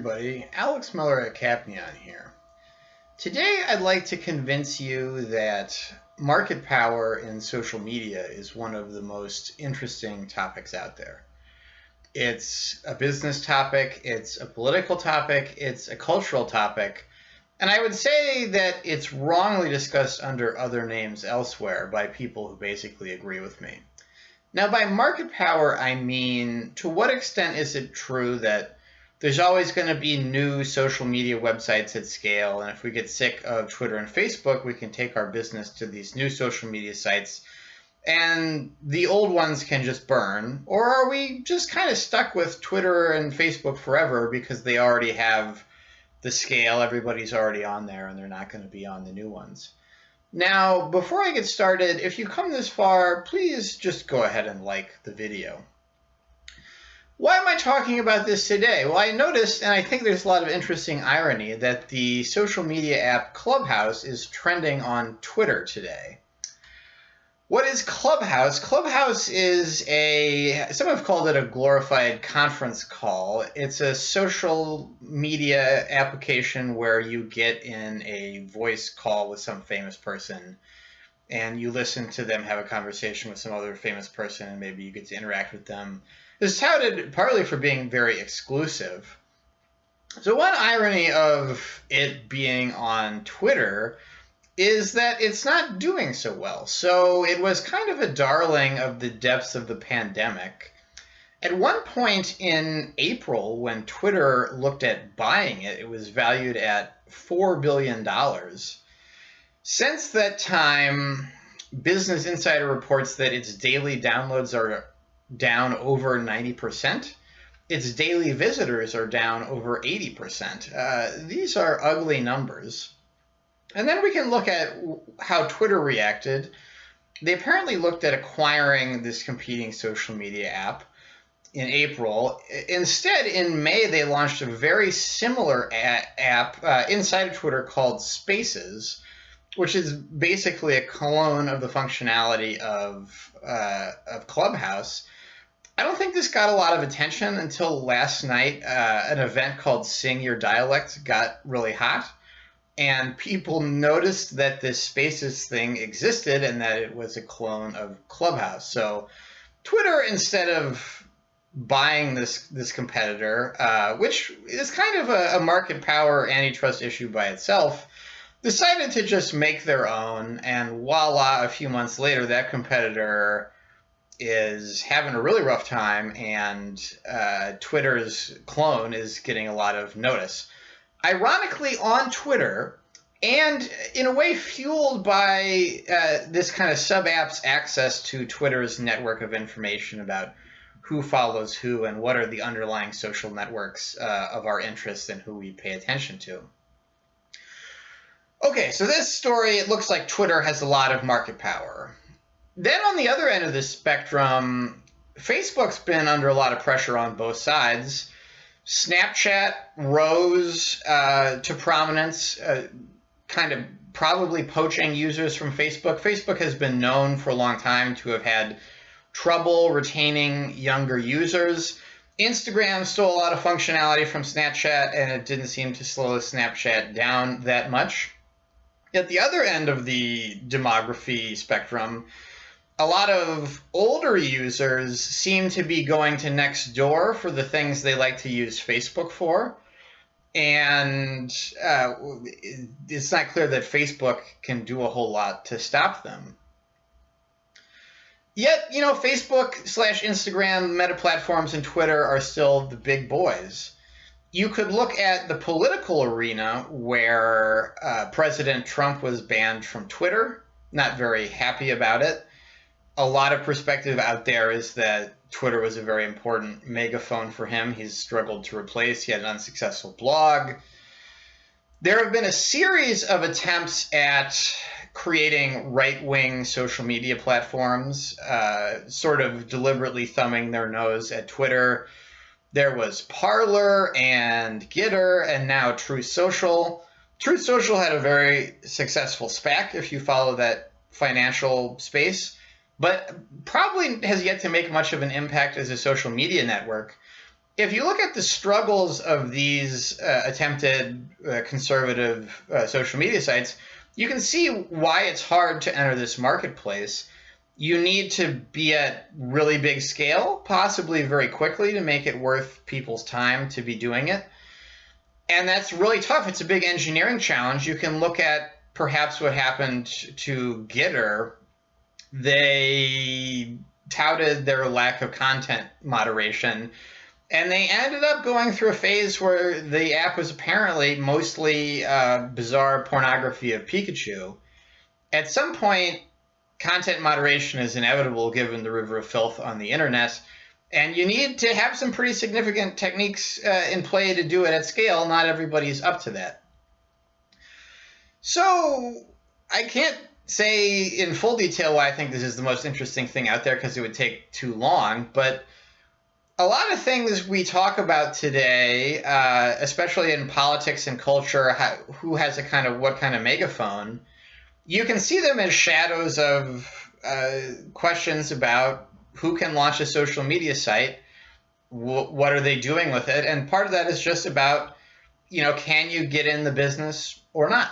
everybody, Alex Miller at Capnion here. Today I'd like to convince you that market power in social media is one of the most interesting topics out there. It's a business topic, it's a political topic, it's a cultural topic, and I would say that it's wrongly discussed under other names elsewhere by people who basically agree with me. Now, by market power, I mean, to what extent is it true that there's always going to be new social media websites at scale, and if we get sick of Twitter and Facebook, we can take our business to these new social media sites, and the old ones can just burn? Or are we just kind of stuck with Twitter and Facebook forever because they already have the scale, everybody's already on there, and they're not going to be on the new ones? Now, before I get started, if you come this far, please just go ahead and like the video. Why am I talking about this today? Well, I noticed, and I think there's a lot of interesting irony, that the social media app Clubhouse is trending on Twitter today. What is Clubhouse? Clubhouse is some have called it a glorified conference call. It's a social media application where you get in a voice call with some famous person and you listen to them have a conversation with some other famous person, and maybe you get to interact with them. It's touted partly for being very exclusive. So one irony of it being on Twitter is that it's not doing so well. So it was kind of a darling of the depths of the pandemic. At one point in April, when Twitter looked at buying it, it was valued at $4 billion. Since that time, Business Insider reports that its daily downloads are down over 90%. Its daily visitors are down over 80%. These are ugly numbers. And then we can look at how Twitter reacted. They apparently looked at acquiring this competing social media app in April. Instead, in May, they launched a very similar app inside of Twitter called Spaces, which is basically a clone of the functionality of Clubhouse. I don't think this got a lot of attention until last night. An event called Sing Your Dialect got really hot, and people noticed that this Spaces thing existed and that it was a clone of Clubhouse. So Twitter, instead of buying this competitor, which is kind of a market power antitrust issue by itself, decided to just make their own, and voila, a few months later, that competitor is having a really rough time, and Twitter's clone is getting a lot of notice. Ironically, on Twitter, and in a way fueled by this kind of sub-app's access to Twitter's network of information about who follows who and what are the underlying social networks of our interests and who we pay attention to. Okay, so this story, it looks like Twitter has a lot of market power. Then on the other end of the spectrum, Facebook's been under a lot of pressure on both sides. Snapchat rose to prominence, kind of probably poaching users from Facebook. Facebook has been known for a long time to have had trouble retaining younger users. Instagram stole a lot of functionality from Snapchat, and it didn't seem to slow Snapchat down that much. At the other end of the demography spectrum, a lot of older users seem to be going to Nextdoor for the things they like to use Facebook for. And it's not clear that Facebook can do a whole lot to stop them. Yet, Facebook / Instagram, Meta platforms, and Twitter are still the big boys. You could look at the political arena where President Trump was banned from Twitter, not very happy about it. A lot of perspective out there is that Twitter was a very important megaphone for him. He's struggled to replace. He had an unsuccessful blog. There have been a series of attempts at creating right-wing social media platforms, sort of deliberately thumbing their nose at Twitter. There was Parler and Gitter, and now Truth Social. Truth Social had a very successful SPAC, if you follow that financial space, but probably has yet to make much of an impact as a social media network. if you look at the struggles of these attempted conservative social media sites, you can see why it's hard to enter this marketplace. You need to be at really big scale, possibly very quickly, to make it worth people's time to be doing it. And that's really tough. It's a big engineering challenge. You can look at perhaps what happened to Gitter. They touted their lack of content moderation, and they ended up going through a phase where the app was apparently mostly bizarre pornography of Pikachu. At some point, content moderation is inevitable given the river of filth on the internet, and you need to have some pretty significant techniques in play to do it at scale. Not everybody's up to that. So I can't say in full detail why I think this is the most interesting thing out there, because it would take too long, but a lot of things we talk about today, especially in politics and culture, who has what kind of megaphone, you can see them as shadows of questions about who can launch a social media site, what are they doing with it, and part of that is just about, can you get in the business or not?